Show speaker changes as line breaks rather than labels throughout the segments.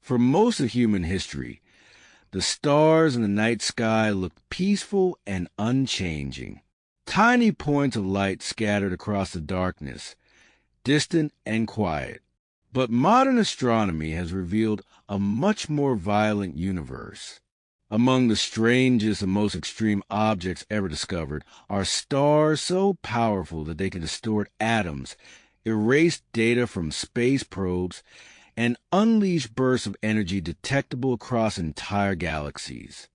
For most of human history, the stars in the night sky looked peaceful and unchanging. Tiny points of light scattered across the darkness, distant and quiet. But modern astronomy has revealed a much more violent universe. Among the strangest and most extreme objects ever discovered are stars so powerful that they can distort atoms, erase data from space probes, and unleash bursts of energy detectable across entire galaxies.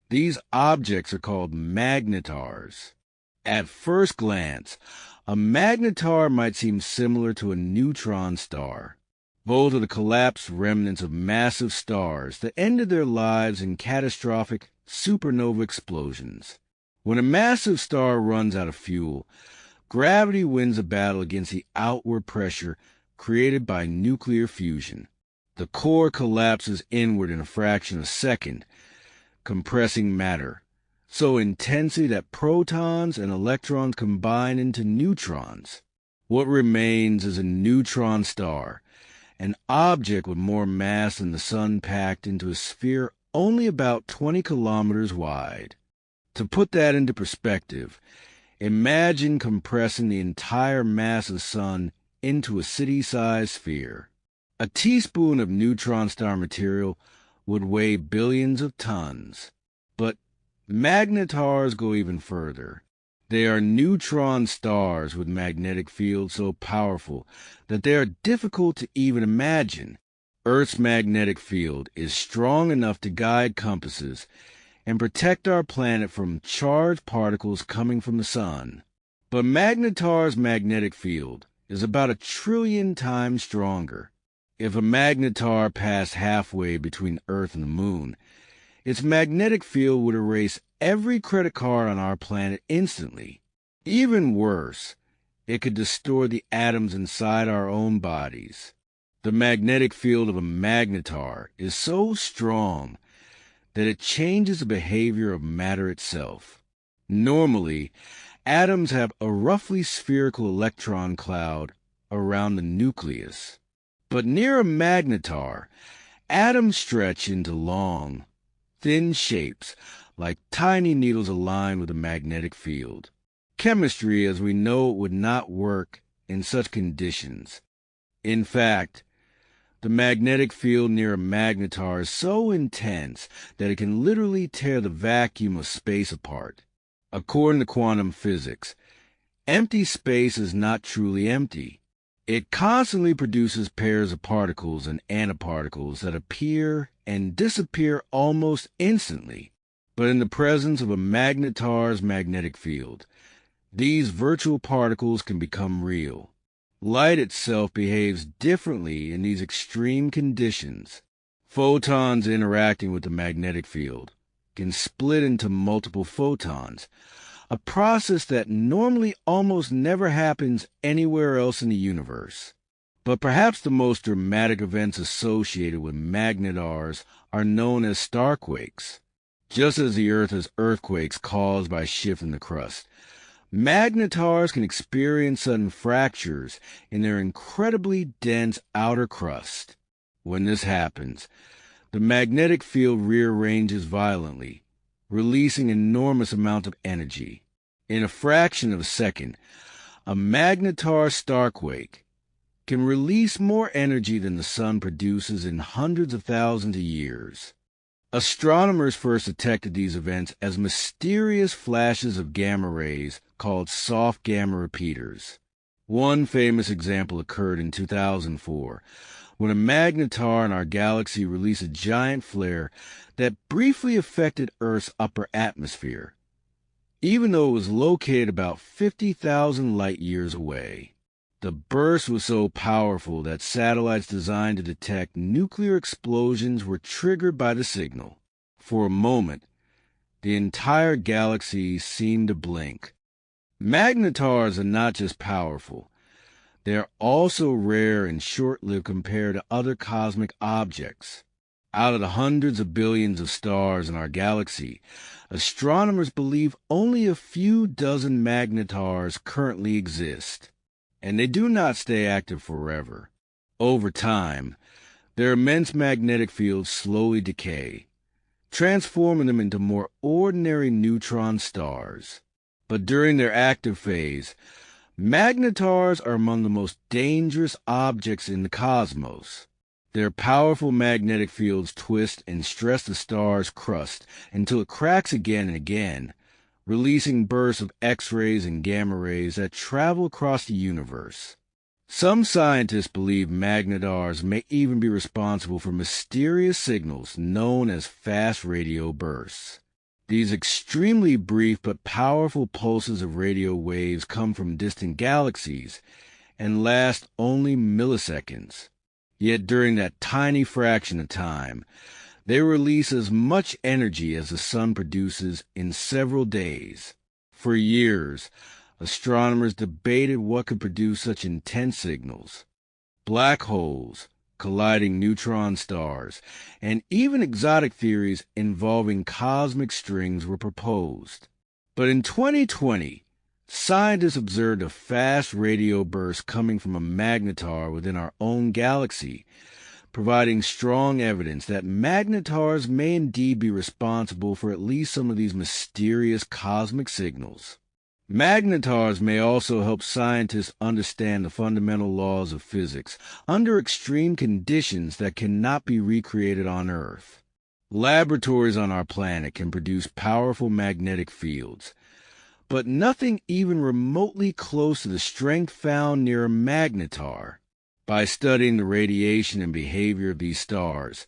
These objects are called magnetars. At first glance, a magnetar might seem similar to a neutron star. Both are the collapsed remnants of massive stars that ended their lives in catastrophic supernova explosions. When a massive star runs out of fuel, gravity wins a battle against the outward pressure created by nuclear fusion. The core collapses inward in a fraction of a second, compressing matter so intensely that protons and electrons combine into neutrons. What remains is a neutron star, an object with more mass than the sun packed into a sphere only about 20 kilometers wide. To put that into perspective, imagine compressing the entire mass of the sun into a city-sized sphere. A teaspoon of neutron star material would weigh billions of tons. But magnetars go even further. They are neutron stars with magnetic fields so powerful that they are difficult to even imagine. Earth's magnetic field is strong enough to guide compasses and protect our planet from charged particles coming from the sun. But Magnetar's magnetic field is about 1 trillion times stronger. If a magnetar passed halfway between Earth and the Moon, its magnetic field would erase every credit card on our planet instantly. Even worse, it could distort the atoms inside our own bodies. The magnetic field of a magnetar is so strong that it changes the behavior of matter itself. Normally, atoms have a roughly spherical electron cloud around the nucleus. But near a magnetar, atoms stretch into long, thin shapes like tiny needles aligned with a magnetic field. Chemistry as we know it would not work in such conditions. In fact, the magnetic field near a magnetar is so intense that it can literally tear the vacuum of space apart. According to quantum physics, empty space is not truly empty. It constantly produces pairs of particles and antiparticles that appear and disappear almost instantly. But in the presence of a magnetar's magnetic field, these virtual particles can become real. Light itself behaves differently in these extreme conditions. Photons interacting with the magnetic field can split into multiple photons, a process that normally almost never happens anywhere else in the universe. But perhaps the most dramatic events associated with magnetars are known as starquakes. Just as the Earth has earthquakes caused by shifts in the crust, magnetars can experience sudden fractures in their incredibly dense outer crust. When this happens, the magnetic field rearranges violently, releasing enormous amounts of energy. In a fraction of a second, a magnetar starquake can release more energy than the sun produces in hundreds of thousands of years. Astronomers first detected these events as mysterious flashes of gamma rays called soft gamma repeaters. One famous example occurred in 2004, when a magnetar in our galaxy released a giant flare that briefly affected Earth's upper atmosphere, even though it was located about 50,000 light-years away. The burst was so powerful that satellites designed to detect nuclear explosions were triggered by the signal. For a moment, the entire galaxy seemed to blink. Magnetars are not just powerful. They are also rare and short-lived compared to other cosmic objects. Out of the hundreds of billions of stars in our galaxy, astronomers believe only a few dozen magnetars currently exist. And they do not stay active forever. Over time, Their immense magnetic fields slowly decay, transforming them into more ordinary neutron stars. But during their active phase, magnetars are among the most dangerous objects in the cosmos. Their powerful magnetic fields twist and stress the star's crust until it cracks again and again, releasing bursts of X-rays and gamma rays that travel across the universe. Some scientists believe magnetars may even be responsible for mysterious signals known as fast radio bursts. These extremely brief but powerful pulses of radio waves come from distant galaxies and last only milliseconds. Yet during that tiny fraction of time, they release as much energy as the sun produces in several days. For years, astronomers debated what could produce such intense signals. Black holes, colliding neutron stars, and even exotic theories involving cosmic strings were proposed. But in 2020, scientists observed a fast radio burst coming from a magnetar within our own galaxy, providing strong evidence that magnetars may indeed be responsible for at least some of these mysterious cosmic signals. Magnetars may also help scientists understand the fundamental laws of physics under extreme conditions that cannot be recreated on Earth. Laboratories on our planet can produce powerful magnetic fields, but nothing even remotely close to the strength found near a magnetar. By studying the radiation and behavior of these stars,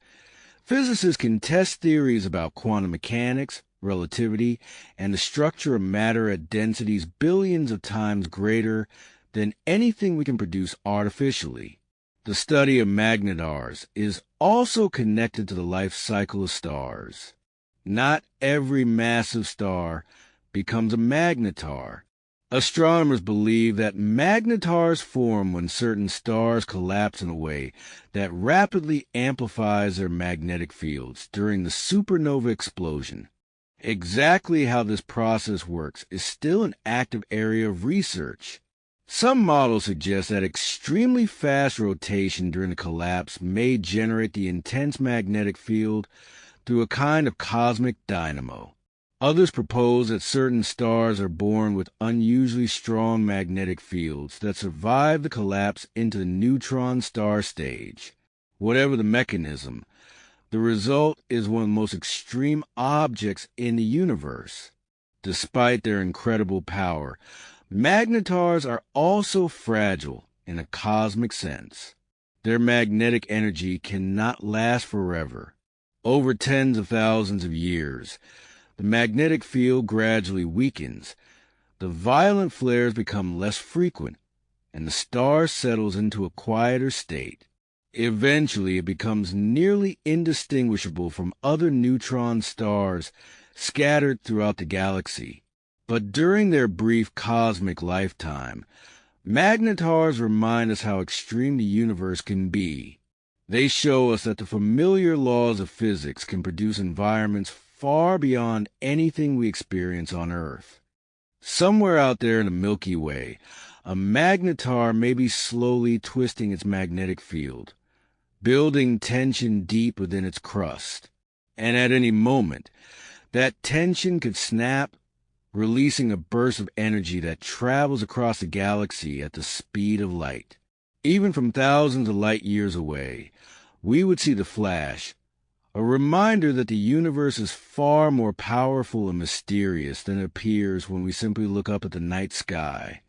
physicists can test theories about quantum mechanics, relativity, and the structure of matter at densities billions of times greater than anything we can produce artificially. The study of magnetars is also connected to the life cycle of stars. Not every massive star becomes a magnetar. Astronomers believe that magnetars form when certain stars collapse in a way that rapidly amplifies their magnetic fields during the supernova explosion. Exactly how this process works is still an active area of research. Some models suggest that extremely fast rotation during the collapse may generate the intense magnetic field through a kind of cosmic dynamo. Others propose that certain stars are born with unusually strong magnetic fields that survive the collapse into the neutron star stage. Whatever the mechanism, the result is one of the most extreme objects in the universe. Despite their incredible power, magnetars are also fragile in a cosmic sense. Their magnetic energy cannot last forever. Over tens of thousands of years, the magnetic field gradually weakens, the violent flares become less frequent, and the star settles into a quieter state. Eventually, it becomes nearly indistinguishable from other neutron stars scattered throughout the galaxy. But during their brief cosmic lifetime, magnetars remind us how extreme the universe can be. They show us that the familiar laws of physics can produce environments far beyond anything we experience on Earth. Somewhere out there in the Milky Way, a magnetar may be slowly twisting its magnetic field, building tension deep within its crust. And at any moment, that tension could snap, releasing a burst of energy that travels across the galaxy at the speed of light. Even from thousands of light years away, we would see the flash, a reminder that the universe is far more powerful and mysterious than it appears when we simply look up at the night sky.